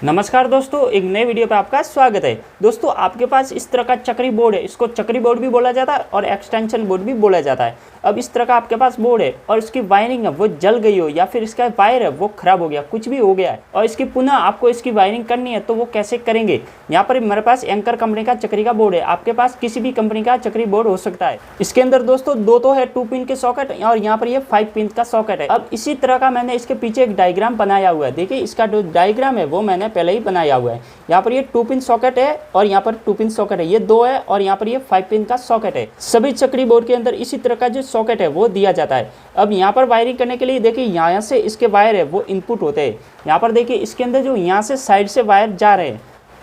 नमस्कार दोस्तों, एक नए वीडियो पे आपका स्वागत है। दोस्तों, आपके पास इस तरह का चक्री बोर्ड है। इसको चक्री बोर्ड भी बोला जाता है और एक्सटेंशन बोर्ड भी बोला जाता है। अब इस तरह का आपके पास बोर्ड है और इसकी वायरिंग है वो जल गई हो या फिर इसका वायर है वो खराब हो गया, कुछ भी हो गया है और इसकी पुनः आपको इसकी वायरिंग करनी है, तो वो कैसे करेंगे। यहाँ पर मेरे पास एंकर कंपनी का चक्री का बोर्ड है। आपके पास किसी भी कंपनी का चक्री बोर्ड हो सकता है। इसके अंदर दोस्तों दो तो है 2 पिन के सॉकेट और यहाँ पर ये 5 पिन का सॉकेट है। अब इसी तरह का मैंने इसके पीछे एक डायग्राम बनाया हुआ है। देखिए, इसका जो डायग्राम है वो मैंने पहले ही बनाया हुआ है। यहाँ पर ये 2 पिन सॉकेट है और यहाँ पर 2 पिन सॉकेट है, ये 2 है और यहाँ पर ये 5 पिन का सॉकेट है। सभी चक्री बोर्ड के अंदर इसी तरह का जो सॉकेट है वो दिया जाता है। अब यहाँ पर वायरिंग करने के लिए देखिए, यहाँ से इसके वायर है वो इनपुट होते हैं। यहाँ पर देखिए, इसके अंदर जो यहाँ से साइड से वायर जा रहे हैं,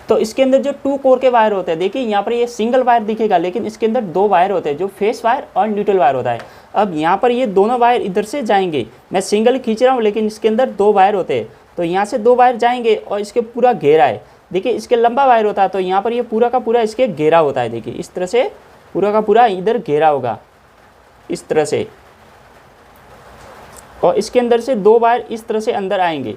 तो इसके अंदर जो 2 कोर के वायर होते हैं, देखिए यहाँ पर ये सिंगल वायर दिखेगा, लेकिन इसके अंदर 2 वायर होते हैं, जो फेस वायर और न्यूट्रल वायर होता है। अब यहाँ पर ये दोनों वायर इधर से जाएंगे। मैं सिंगल खींच रहा हूँ, लेकिन इसके अंदर 2 वायर होते हैं, तो यहाँ से 2 वायर जाएंगे और इसके पूरा घेरा है। देखिए, इसके लंबा वायर होता है, तो यहाँ पर ये पूरा का पूरा इसके घेरा होता है। देखिए, इस तरह से पूरा का पूरा इधर घेरा होगा, इस तरह से, और इसके अंदर से 2 वायर इस तरह से अंदर आएंगे।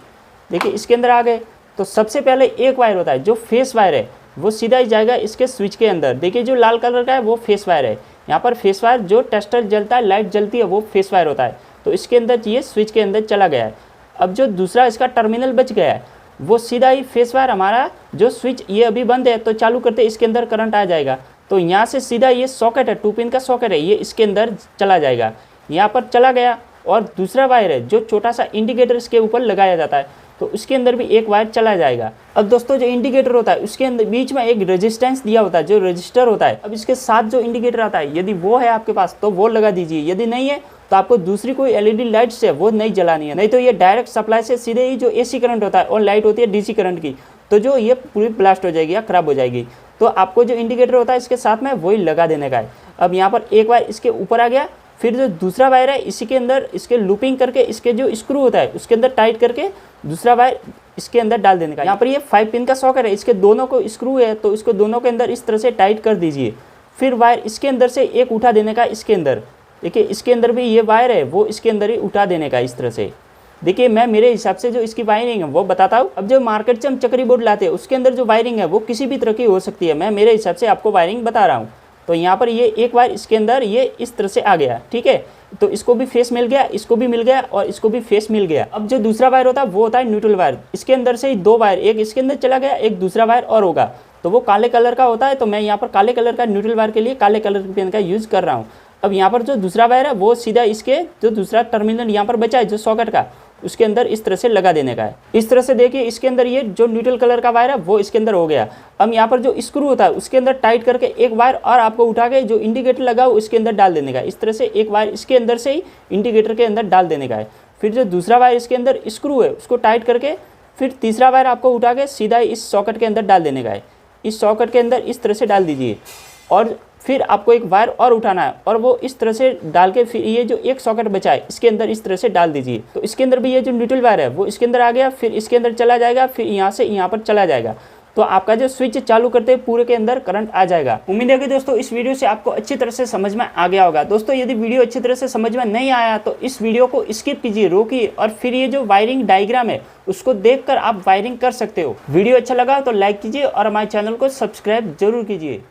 देखिए, इसके अंदर आ गए तो सबसे पहले एक वायर होता है जो फेस वायर है, वो सीधा ही जाएगा इसके स्विच के अंदर। देखिए, जो लाल कलर का है वो फेस वायर है। यहाँ पर फेस वायर जो टेस्टर जलता है, लाइट जलती है, वो फेस वायर होता है, तो इसके अंदर ये स्विच के अंदर चला गया है। अब जो दूसरा इसका टर्मिनल बच गया है, वो सीधा ही फेस वायर हमारा जो स्विच ये अभी बंद है, तो चालू करते इसके अंदर करंट आ जाएगा, तो यहाँ से सीधा ये सॉकेट है, 2 पिन का सॉकेट है, ये इसके अंदर चला जाएगा। यहाँ पर चला गया और दूसरा वायर है जो छोटा सा इंडिकेटर इसके ऊपर लगाया जाता है, तो उसके अंदर भी एक वायर चला जाएगा। अब दोस्तों, जो इंडिकेटर होता है उसके अंदर बीच में एक रेजिस्टेंस दिया होता है, जो रजिस्टर होता है। अब इसके साथ जो इंडिकेटर आता है, यदि वो है आपके पास तो वो लगा दीजिए, यदि नहीं है तो आपको दूसरी कोई एलईडी लाइट्स है वो नहीं जलानी है, नहीं तो ये डायरेक्ट सप्लाई से सीधे ही जो एसी करंट होता है और लाइट होती है डीसी करंट की, तो जो ये पूरी ब्लास्ट हो जाएगी या खराब हो जाएगी। तो आपको जो इंडिकेटर होता है इसके साथ में वही लगा देने का है। अब यहाँ पर एक वायर इसके ऊपर आ गया, फिर जो दूसरा वायर है इसी के अंदर इसके लूपिंग करके इसके जो स्क्रू होता है उसके अंदर टाइट करके दूसरा वायर इसके अंदर डाल देने का। यहाँ पर ये 5 पिन का सॉकेट है, इसके दोनों को स्क्रू है, तो इसको दोनों के अंदर इस तरह से टाइट कर दीजिए। फिर वायर इसके अंदर से एक उठा देने का इसके अंदर। देखिए, इसके अंदर भी ये वायर है वो इसके अंदर ही उठा देने का इस तरह से। देखिए, मैं मेरे हिसाब से जो इसकी वायरिंग है वो बताता हूँ। अब जो मार्केट से हम चक्री बोर्ड लाते हैं उसके अंदर जो वायरिंग है वो किसी भी तरह की हो सकती है। मैं मेरे हिसाब से आपको वायरिंग बता रहा हूँ। तो यहाँ पर ये एक वायर इसके अंदर ये इस तरह से आ गया, ठीक है, तो इसको भी फेस मिल गया, इसको भी मिल गया और इसको भी फेस मिल गया। अब जो दूसरा वायर होता है वो होता है न्यूट्रल वायर। इसके अंदर से ही 2 वायर, एक इसके अंदर चला गया, एक दूसरा वायर और होगा, तो वो काले कलर का होता है। तो मैं यहाँ पर काले कलर का न्यूट्रल वायर के लिए काले कलर की पेन का यूज़ कर रहा हूँ। अब यहाँ पर जो दूसरा वायर है वो सीधा इसके जो दूसरा टर्मिनल यहाँ पर बचा है जो सॉकेट का, उसके अंदर इस तरह से लगा देने का है। इस तरह से देखिए, इसके अंदर ये जो न्यूट्रल कलर का वायर है वो इसके अंदर हो गया। अब यहाँ पर जो स्क्रू होता है उसके अंदर टाइट करके एक वायर और आपको उठा के जो इंडिकेटर लगा हो उसके अंदर डाल देने का है। इस तरह से एक वायर इसके अंदर से ही इंडिकेटर के अंदर डाल देने का है। फिर जो दूसरा वायर इसके अंदर स्क्रू है उसको टाइट करके फिर तीसरा वायर आपको उठा के सीधा इस सॉकेट के अंदर डाल देने का है। इस सॉकेट के अंदर इस तरह से डाल दीजिए और फिर आपको एक वायर और उठाना है और वो इस तरह से डाल के फिर ये जो एक सॉकेट बचा है इसके अंदर इस तरह से डाल दीजिए। तो इसके अंदर भी ये जो न्यूट्रल वायर है वो इसके अंदर आ गया, फिर इसके अंदर चला जाएगा, फिर यहाँ से यहाँ पर चला जाएगा, तो आपका जो स्विच चालू करते हैं पूरे के अंदर करंट आ जाएगा। उम्मीद है कि दोस्तों इस वीडियो से आपको अच्छी तरह से समझ में आ गया होगा। दोस्तों, यदि वीडियो अच्छी तरह से समझ में नहीं आया तो इस वीडियो को स्किप कीजिए, रोकिए और फिर ये जो वायरिंग डायग्राम है उसको देखकर आप वायरिंग कर सकते हो। वीडियो अच्छा लगा तो लाइक कीजिए और हमारे चैनल को सब्सक्राइब जरूर कीजिए।